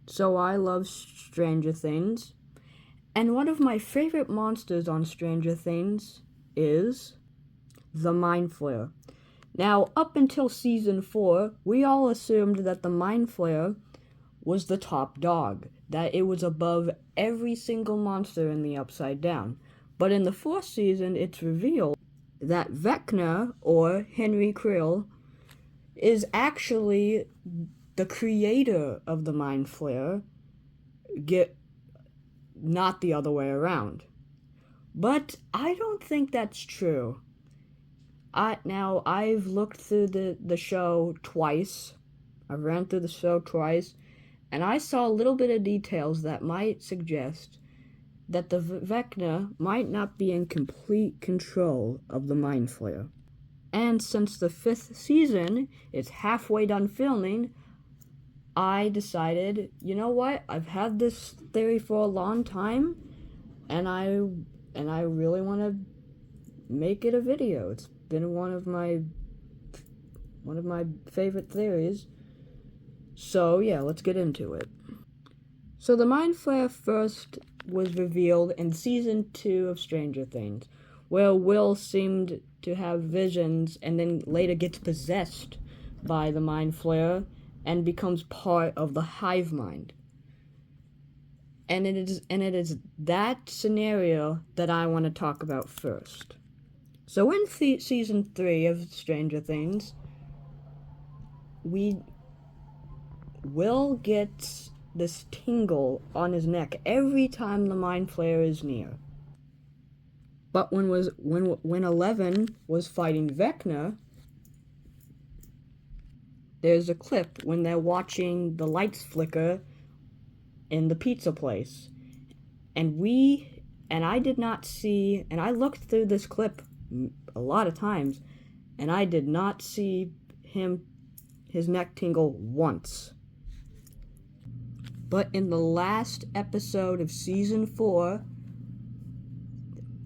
So I love Stranger Things. And one of my favorite monsters on Stranger Things is the Mind Flayer. Now, up until season 4, we all assumed that the Mind Flayer was the top dog, that it was above every single monster in the Upside Down. But in the fourth season, it's revealed that Vecna, or Henry Krill, is actually the creator of the Mind Flayer, not the other way around. But I don't think that's true. I've looked through the show twice. I've ran through the show twice, and I saw a little bit of details that might suggest that the Vecna might not be in complete control of the Mind Flayer. And since the 5th season is halfway done filming, I decided, you know what? I've had this theory for a long time, and I really want to make it a video. It's been one of my favorite theories. So yeah, let's get into it. So the Mind Flayer first was revealed in season 2 of Stranger Things, where Will seemed to have visions and then later gets possessed by the Mind Flayer and becomes part of the hive mind. And it is that scenario that I want to talk about first. So in season 3 of Stranger Things, Will gets this tingle on his neck every time the Mind Flayer is near. But when Eleven was fighting Vecna, there's a clip when they're watching the lights flicker in the pizza place. And I did not see, and I looked through this clip a lot of times, and I did not see his neck tingle once. But in the last episode of season 4,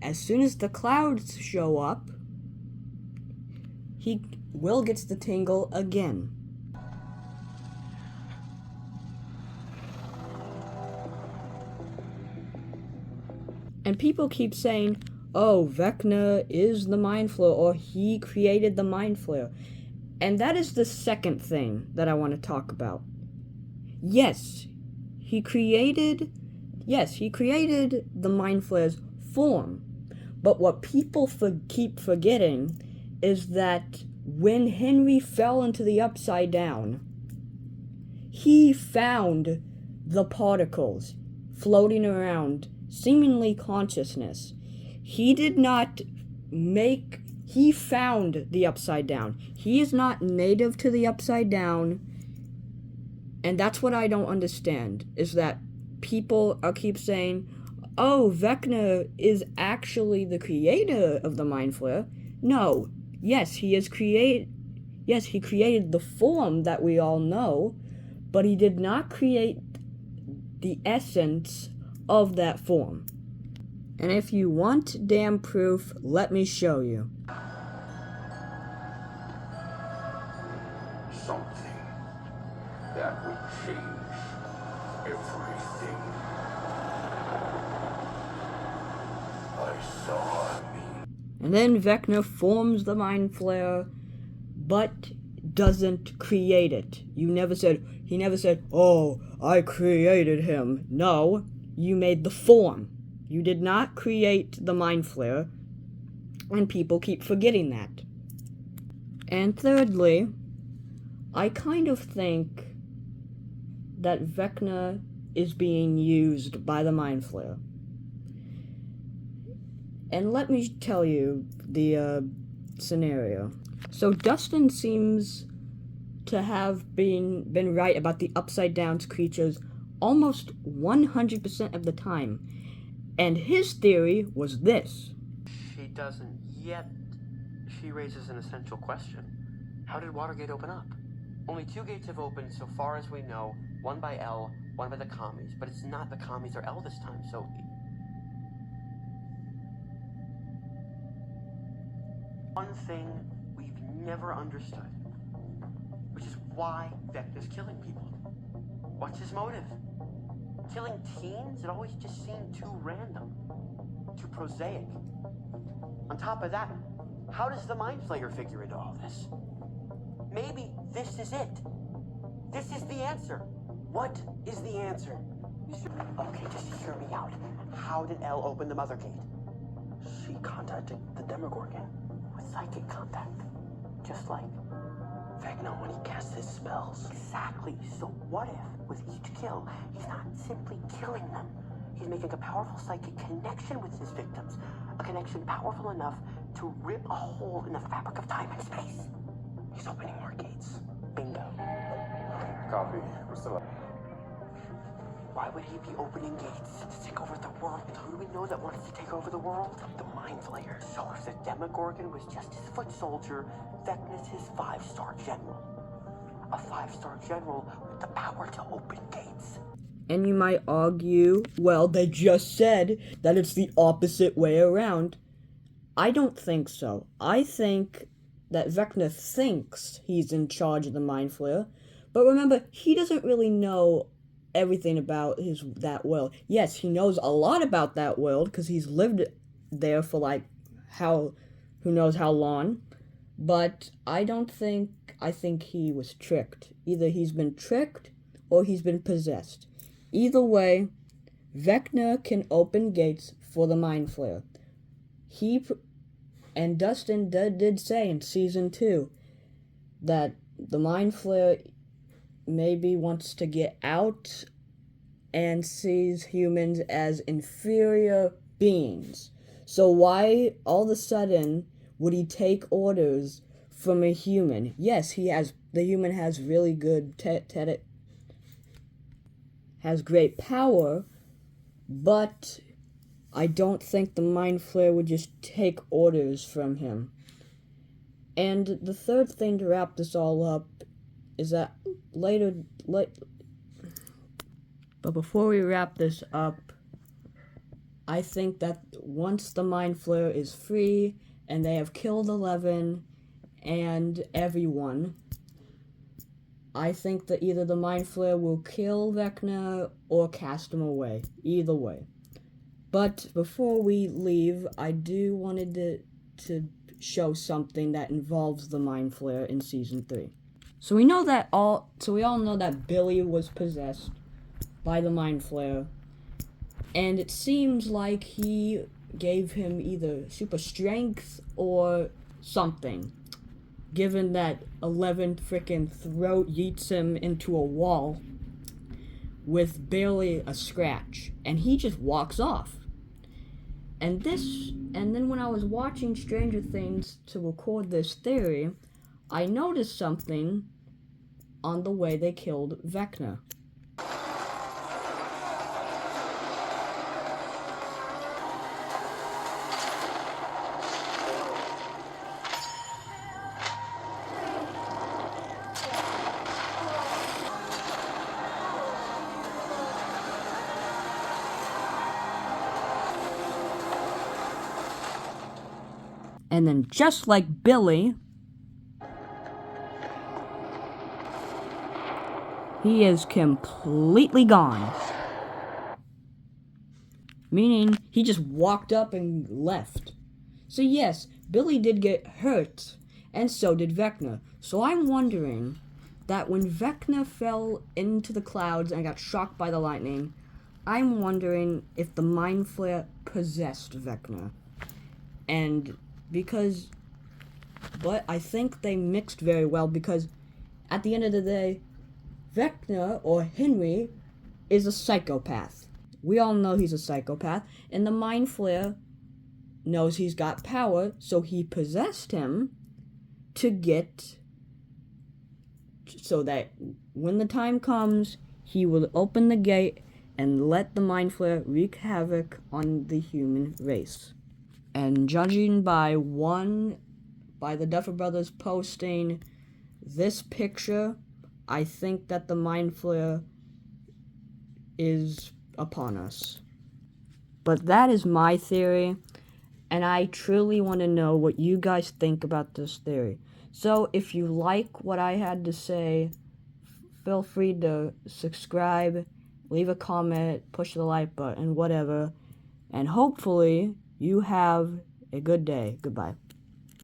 as soon as the clouds show up, Will gets the tingle again. And people keep saying, oh, Vecna is the Mind Flayer, or he created the Mind Flayer. And that is the second thing that I want to talk about. Yes, he created the Mind Flayer's form. But what people keep forgetting is that when Henry fell into the Upside Down, he found the particles floating around, seemingly consciousness. He found the Upside Down. He is not native to the Upside Down. And that's what I don't understand, is that people keep saying, oh, Vecna is actually the creator of the Mind Flayer. No. Yes, he created the form that we all know, but he did not create the essence of that form. And if you want damn proof, let me show you. Something that would change everything. I saw me. And then Vecna forms the Mind Flayer, but doesn't create it. He never said, oh, I created him. No, you made the form. You did not create the Mind Flayer, and people keep forgetting that. And thirdly, I kind of think that Vecna is being used by the Mind Flayer. And let me tell you the scenario. So Dustin seems to have been right about the Upside Down's creatures almost 100% of the time. And his theory was this. She doesn't yet. She raises an essential question. How did Watergate open up? Only 2 gates have opened so far as we know, one by L, one by the commies, but it's not the commies or L this time, so... One thing we've never understood, which is why Vecna's killing people. What's his motive? Killing teens? It always just seemed too random, too prosaic. On top of that, how does the Mind Flayer figure into all this? Maybe this is it. This is the answer. What is the answer? Okay, just hear me out. How did Elle open the Mother Gate? She contacted the Demogorgon. With psychic contact. Just like... Vecna when he casts his spells. Exactly. So what if, with each kill, he's not simply killing them? He's making a powerful psychic connection with his victims. A connection powerful enough to rip a hole in the fabric of time and space. He's opening more gates. Bingo. Copy. We're still up. Why would he be opening gates to take over the world? Who do we know that wants to take over the world? The Mind Flayer. So if the Demogorgon was just his foot soldier, Vecna's his 5-star general. A 5-star general with the power to open gates. And you might argue, well, they just said that it's the opposite way around. I don't think so. I think that Vecna thinks he's in charge of the Mind Flayer, but remember, he doesn't really know everything about that world. Yes, he knows a lot about that world because he's lived there for like who knows how long. But I think he was tricked. Either he's been tricked or he's been possessed. Either way, Vecna can open gates for the Mind Flayer. And Dustin did say in season 2 that the Mind Flayer maybe wants to get out and sees humans as inferior beings. So why all of a sudden would he take orders from a human? Yes, the human has really good has great power, but I don't think the Mind Flayer would just take orders from him. And the third thing to wrap this all up is that but before we wrap this up, I think that once the Mind Flayer is free and they have killed 11 and everyone, I think that either the Mind Flayer will kill Vecna or cast him away. Either way. But before we leave, I do wanted to show something that involves the Mind Flayer in season 3. So we all know that Billy was possessed by the Mind Flayer, and it seems like he gave him either super strength or something, given that 11 frickin' throat yeets him into a wall with barely a scratch, and he just walks off. And then when I was watching Stranger Things to record this theory, I noticed something on the way they killed Vecna. And then just like Billy, he is completely gone. Meaning, he just walked up and left. So yes, Billy did get hurt, and so did Vecna. So I'm wondering that when Vecna fell into the clouds and got shocked by the lightning, I'm wondering if the Mind Flayer possessed Vecna. But I think they mixed very well, because at the end of the day, Vecna, or Henry, is a psychopath. We all know he's a psychopath, and the Mind Flayer knows he's got power, so he possessed him so that when the time comes, he will open the gate and let the Mind Flayer wreak havoc on the human race. And judging by the Duffer Brothers posting this picture, I think that the Mind Flayer is upon us. But that is my theory, and I truly want to know what you guys think about this theory. So if you like what I had to say feel free to subscribe, leave a comment, push the like button, whatever. And hopefully you have a good day. Goodbye.